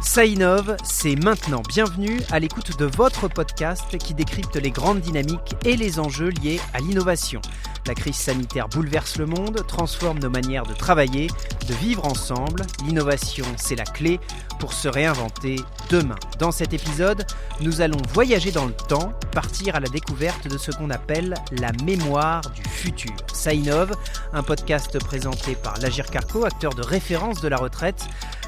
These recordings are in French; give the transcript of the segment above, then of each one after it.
Ça innove, c'est maintenant. Bienvenue à l'écoute de votre podcast qui décrypte les grandes dynamiques et les enjeux liés à l'innovation. La crise sanitaire bouleverse le monde, transforme nos manières de travailler, de vivre ensemble. L'innovation, c'est la clé pour se réinventer demain. Dans cet épisode, nous allons voyager dans le temps, partir à la découverte de ce qu'on appelle la mémoire du futur. Ça innove, un podcast présenté par l'Agirc Arrco, acteur de référence de la retraite.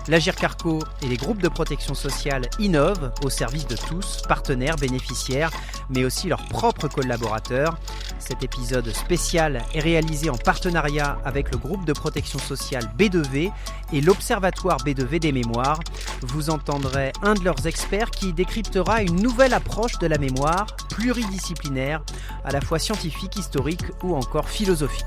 L'Agirc Arrco et les groupes de protection sociale innovent au service de tous, partenaires, bénéficiaires, mais aussi leurs propres collaborateurs. Cet épisode spécial est réalisé en partenariat avec le groupe de protection sociale B2V et l'Observatoire B2V des mémoires. Vous entendrez un de leurs experts qui décryptera une nouvelle approche de la mémoire, pluridisciplinaire, à la fois scientifique, historique ou encore philosophique.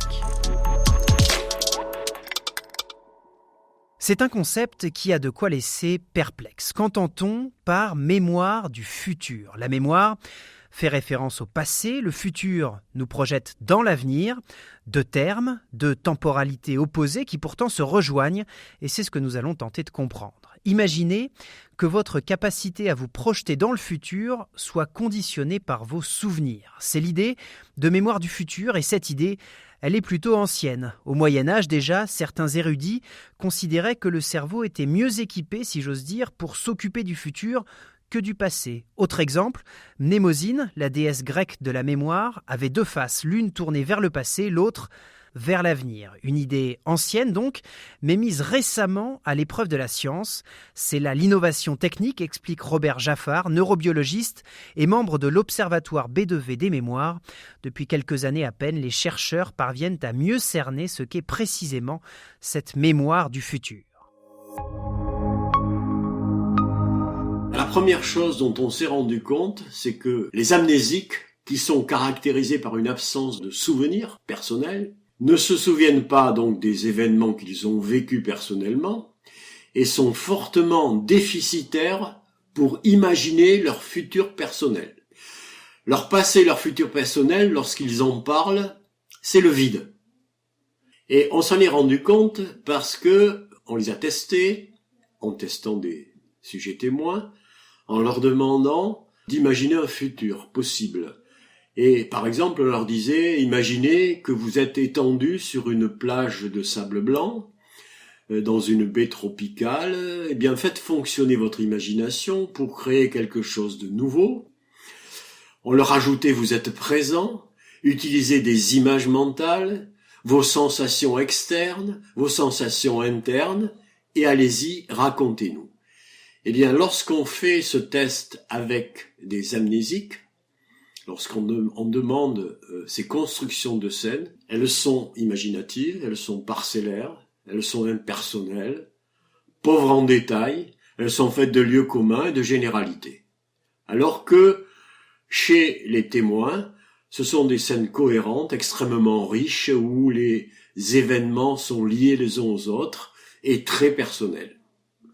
C'est un concept qui a de quoi laisser perplexe. Qu'entend-on par mémoire du futur ? La mémoire fait référence au passé, le futur nous projette dans l'avenir, deux termes, deux temporalités opposées qui pourtant se rejoignent, et c'est ce que nous allons tenter de comprendre. Imaginez que votre capacité à vous projeter dans le futur soit conditionnée par vos souvenirs. C'est l'idée de mémoire du futur, et cette idée, elle est plutôt ancienne. Au Moyen-Âge déjà, certains érudits considéraient que le cerveau était mieux équipé, si j'ose dire, pour s'occuper du futur que du passé. Autre exemple, Mnémosyne, la déesse grecque de la mémoire, avait deux faces, l'une tournée vers le passé, l'autre vers l'avenir. Une idée ancienne donc, mais mise récemment à l'épreuve de la science. C'est là l'innovation technique, explique Robert Jaffard, neurobiologiste et membre de l'Observatoire B2V des mémoires. Depuis quelques années à peine, les chercheurs parviennent à mieux cerner ce qu'est précisément cette mémoire du futur. La première chose dont on s'est rendu compte, c'est que les amnésiques, qui sont caractérisés par une absence de souvenirs personnels, ne se souviennent pas donc des événements qu'ils ont vécus personnellement et sont fortement déficitaires pour imaginer leur futur personnel. Leur passé et leur futur personnel, lorsqu'ils en parlent, c'est le vide. Et on s'en est rendu compte parce que on les a testés, en testant des sujets témoins, en leur demandant d'imaginer un futur possible. Et par exemple, on leur disait, imaginez que vous êtes étendu sur une plage de sable blanc, dans une baie tropicale, eh bien faites fonctionner votre imagination pour créer quelque chose de nouveau. On leur ajoutait, vous êtes présent, utilisez des images mentales, vos sensations externes, vos sensations internes, et allez-y, racontez-nous. Eh bien, lorsqu'on fait ce test avec des amnésiques, lorsqu'on demande ces constructions de scènes, elles sont imaginatives, elles sont parcellaires, elles sont impersonnelles, pauvres en détails, elles sont faites de lieux communs et de généralités. Alors que, chez les témoins, ce sont des scènes cohérentes, extrêmement riches, où les événements sont liés les uns aux autres et très personnels.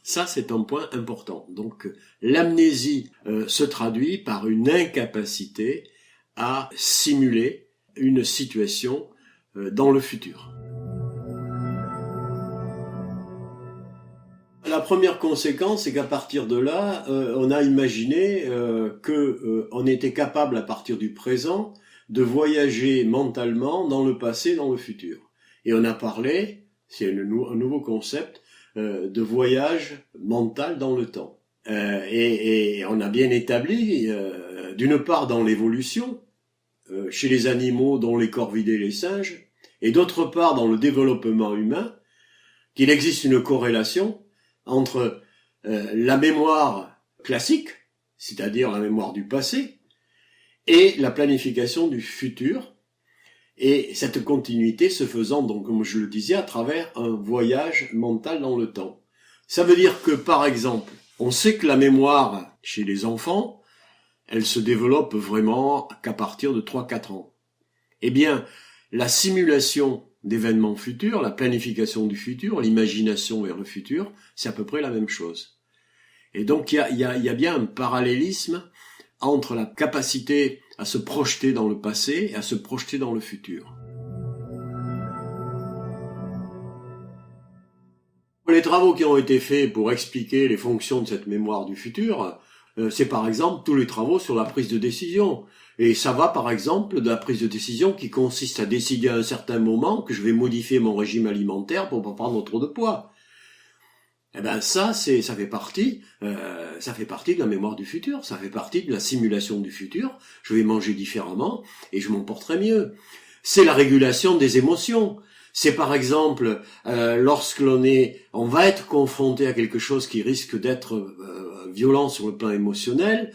Ça, c'est un point important. Donc, l'amnésie se traduit par une incapacité à simuler une situation dans le futur. La première conséquence, c'est qu'à partir de là, on a imaginé qu'on était capable, à partir du présent, de voyager mentalement dans le passé, dans le futur. Et on a parlé, c'est un nouveau concept, de voyage mental dans le temps. Et on a bien établi, d'une part dans l'évolution, chez les animaux dont les corvidés, les singes, et d'autre part dans le développement humain, qu'il existe une corrélation entre la mémoire classique, c'est-à-dire la mémoire du passé, et la planification du futur, et cette continuité se faisant, donc, comme je le disais, à travers un voyage mental dans le temps. Ça veut dire que, par exemple, on sait que la mémoire, chez les enfants, elle se développe vraiment qu'à partir de 3-4 ans. Eh bien, la simulation d'événements futurs, la planification du futur, l'imagination vers le futur, c'est à peu près la même chose. Et donc, il y a bien un parallélisme entre la capacité à se projeter dans le passé et à se projeter dans le futur. les travaux qui ont été faits pour expliquer les fonctions de cette mémoire du futur, c'est par exemple tous les travaux sur la prise de décision. Et ça va par exemple de la prise de décision qui consiste à décider à un certain moment que je vais modifier mon régime alimentaire pour pas prendre trop de poids. Eh ben ça fait partie de la mémoire du futur, ça fait partie de la simulation du futur. Je vais manger différemment et je m'en porterai mieux. C'est la régulation des émotions. C'est par exemple lorsque on va être confronté à quelque chose qui risque d'être violent sur le plan émotionnel,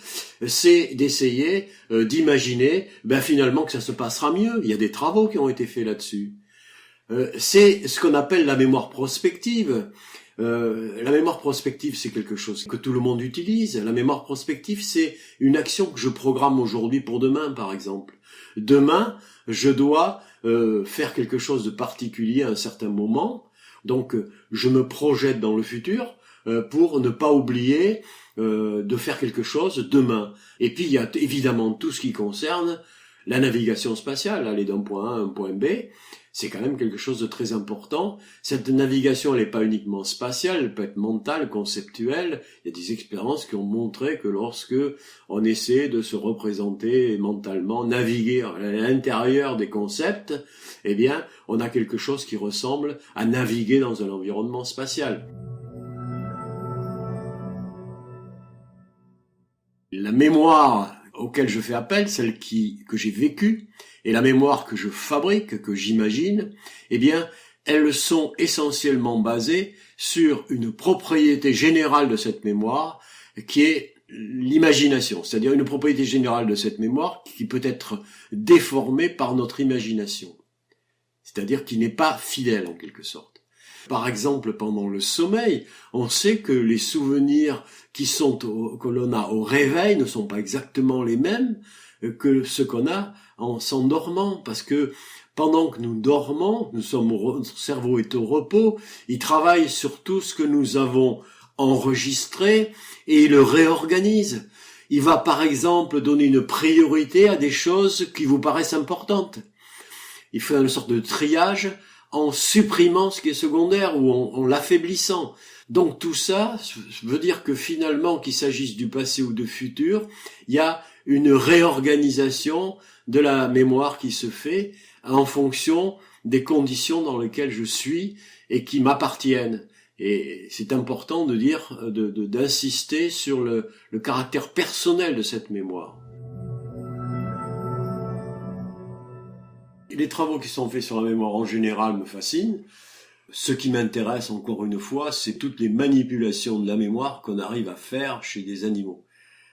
c'est d'essayer d'imaginer finalement que ça se passera mieux. Il y a des travaux qui ont été faits là-dessus. C'est ce qu'on appelle la mémoire prospective. La mémoire prospective, c'est quelque chose que tout le monde utilise. La mémoire prospective, c'est une action que je programme aujourd'hui pour demain, par exemple. Demain, je dois faire quelque chose de particulier à un certain moment. Donc, je me projette dans le futur pour ne pas oublier de faire quelque chose demain. Et puis, il y a évidemment tout ce qui concerne la navigation spatiale, aller d'un point A à un point B. C'est quand même quelque chose de très important. Cette navigation, elle n'est pas uniquement spatiale, elle peut être mentale, conceptuelle. Il y a des expériences qui ont montré que lorsque on essaie de se représenter mentalement, naviguer à l'intérieur des concepts, eh bien, on a quelque chose qui ressemble à naviguer dans un environnement spatial. La mémoire auquel je fais appel, celle que j'ai vécue, et la mémoire que je fabrique, que j'imagine, eh bien, elles sont essentiellement basées sur une propriété générale de cette mémoire, qui est l'imagination, c'est-à-dire une propriété générale de cette mémoire qui peut être déformée par notre imagination, c'est-à-dire qui n'est pas fidèle en quelque sorte. Par exemple, pendant le sommeil, on sait que les souvenirs que l'on a au réveil ne sont pas exactement les mêmes que ceux qu'on a en s'endormant, parce que pendant que nous dormons, notre cerveau est au repos, il travaille sur tout ce que nous avons enregistré et il le réorganise. Il va par exemple donner une priorité à des choses qui vous paraissent importantes. Il fait une sorte de triage en supprimant ce qui est secondaire ou en l'affaiblissant. Donc tout ça veut dire que finalement, qu'il s'agisse du passé ou du futur, il y a une réorganisation de la mémoire qui se fait en fonction des conditions dans lesquelles je suis et qui m'appartiennent. Et c'est important de dire, d'insister sur le caractère personnel de cette mémoire. Les travaux qui sont faits sur la mémoire en général me fascinent. Ce qui m'intéresse encore une fois, c'est toutes les manipulations de la mémoire qu'on arrive à faire chez des animaux.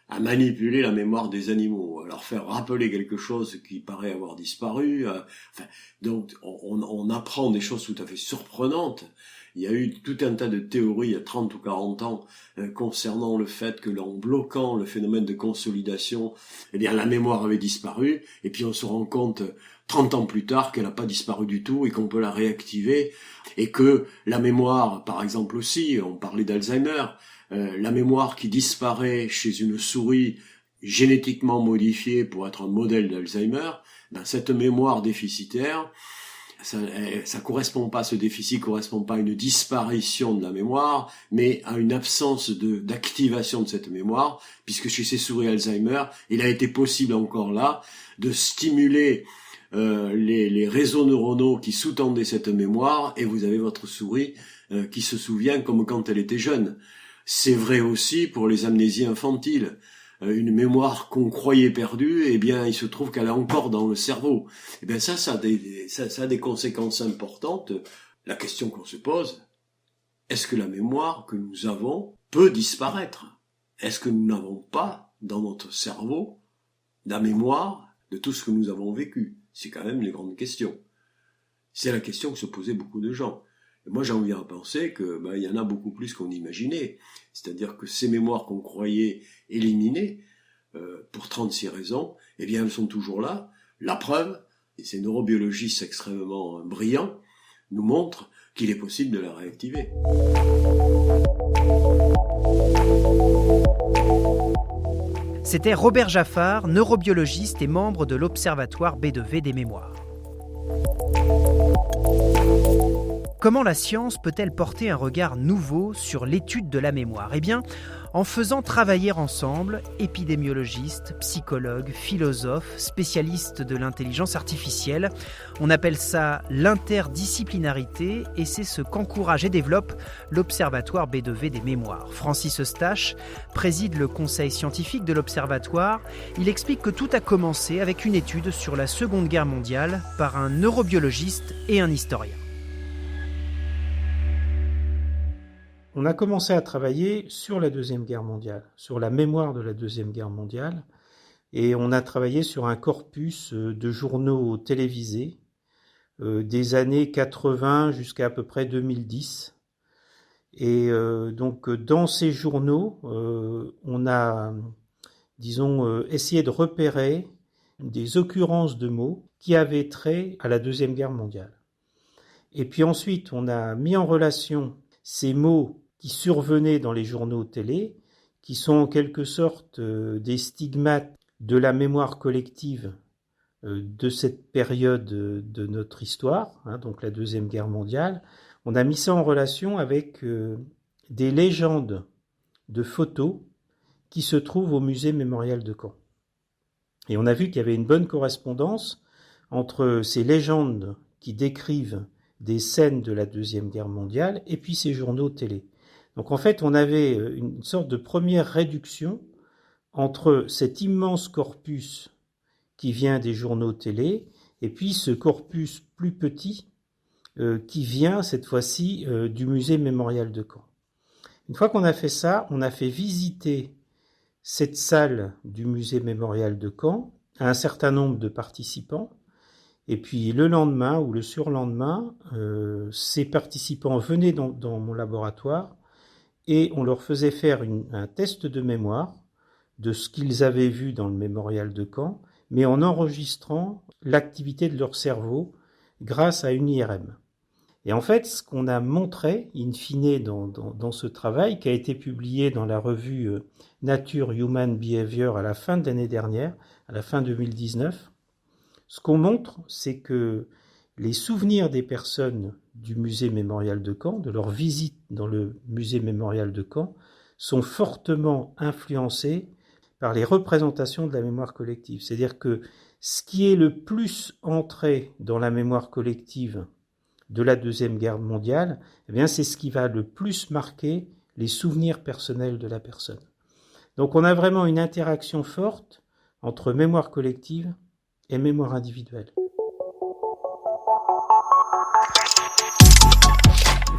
À manipuler la mémoire des animaux, à leur faire rappeler quelque chose qui paraît avoir disparu. Donc on apprend des choses tout à fait surprenantes. Il y a eu tout un tas de théories il y a 30 ou 40 ans concernant le fait que en bloquant le phénomène de consolidation, eh bien la mémoire avait disparu, et puis on se rend compte 30 ans plus tard qu'elle n'a pas disparu du tout et qu'on peut la réactiver, et que la mémoire, par exemple aussi, on parlait d'Alzheimer, la mémoire qui disparaît chez une souris génétiquement modifiée pour être un modèle d'Alzheimer, cette mémoire déficitaire, ça correspond pas, ce déficit correspond pas à une disparition de la mémoire, mais à une absence d'activation de cette mémoire, puisque chez ces souris Alzheimer, il a été possible encore là de stimuler les réseaux neuronaux qui sous-tendaient cette mémoire, et vous avez votre souris qui se souvient comme quand elle était jeune. C'est vrai aussi pour les amnésies infantiles. Une mémoire qu'on croyait perdue, eh bien, il se trouve qu'elle est encore dans le cerveau. Eh bien, ça a des conséquences importantes. La question qu'on se pose, est-ce que la mémoire que nous avons peut disparaître? Est-ce que nous n'avons pas, dans notre cerveau, la mémoire de tout ce que nous avons vécu? C'est quand même les grandes questions. C'est la question que se posaient beaucoup de gens. Et moi, j'en viens à penser que, il y en a beaucoup plus qu'on imaginait. C'est-à-dire que ces mémoires qu'on croyait éliminées, pour 36 raisons, eh bien, elles sont toujours là. La preuve, et ces neurobiologistes extrêmement brillants, nous montrent qu'il est possible de la réactiver. C'était Robert Jaffard, neurobiologiste et membre de l'Observatoire B2V des mémoires. Comment la science peut-elle porter un regard nouveau sur l'étude de la mémoire ? Eh bien, en faisant travailler ensemble épidémiologistes, psychologues, philosophes, spécialistes de l'intelligence artificielle. On appelle ça l'interdisciplinarité et c'est ce qu'encourage et développe l'Observatoire B2V des mémoires. Francis Eustache préside le conseil scientifique de l'Observatoire. Il explique que tout a commencé avec une étude sur la Seconde Guerre mondiale par un neurobiologiste et un historien. On a commencé à travailler sur la Deuxième Guerre mondiale, sur la mémoire de la Deuxième Guerre mondiale, et on a travaillé sur un corpus de journaux télévisés des années 80 jusqu'à à peu près 2010. Et donc dans ces journaux, on a, essayé de repérer des occurrences de mots qui avaient trait à la Deuxième Guerre mondiale. Et puis ensuite, on a mis en relation ces mots qui survenaient dans les journaux télé, qui sont en quelque sorte des stigmates de la mémoire collective de cette période de notre histoire, donc la Deuxième Guerre mondiale. On a mis ça en relation avec des légendes de photos qui se trouvent au musée mémorial de Caen. Et on a vu qu'il y avait une bonne correspondance entre ces légendes qui décrivent des scènes de la Deuxième Guerre mondiale et puis ces journaux télé. Donc en fait, on avait une sorte de première réduction entre cet immense corpus qui vient des journaux télé et puis ce corpus plus petit qui vient cette fois-ci du musée mémorial de Caen. Une fois qu'on a fait ça, on a fait visiter cette salle du musée mémorial de Caen à un certain nombre de participants. Et puis le lendemain ou le surlendemain, ces participants venaient dans mon laboratoire et on leur faisait faire un test de mémoire de ce qu'ils avaient vu dans le mémorial de Caen, mais en enregistrant l'activité de leur cerveau grâce à une IRM. Et en fait, ce qu'on a montré, in fine, dans ce travail, qui a été publié dans la revue Nature Human Behavior à la fin de l'année dernière, à la fin 2019, ce qu'on montre, c'est que les souvenirs des personnes du musée mémorial de Caen, de leur visite dans le musée mémorial de Caen, sont fortement influencés par les représentations de la mémoire collective. C'est-à-dire que ce qui est le plus entré dans la mémoire collective de la Deuxième Guerre mondiale, eh bien, c'est ce qui va le plus marquer les souvenirs personnels de la personne. Donc on a vraiment une interaction forte entre mémoire collective et mémoire individuelle.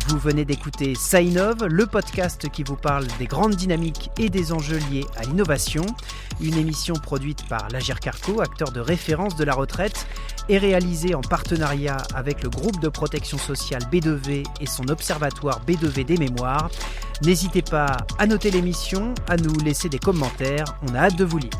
Vous venez d'écouter Ça innove, le podcast qui vous parle des grandes dynamiques et des enjeux liés à l'innovation. Une émission produite par l'Agirc Arrco, acteur de référence de la retraite, et réalisée en partenariat avec le groupe de protection sociale B2V et son observatoire B2V des mémoires. N'hésitez pas à noter l'émission, à nous laisser des commentaires, on a hâte de vous lire.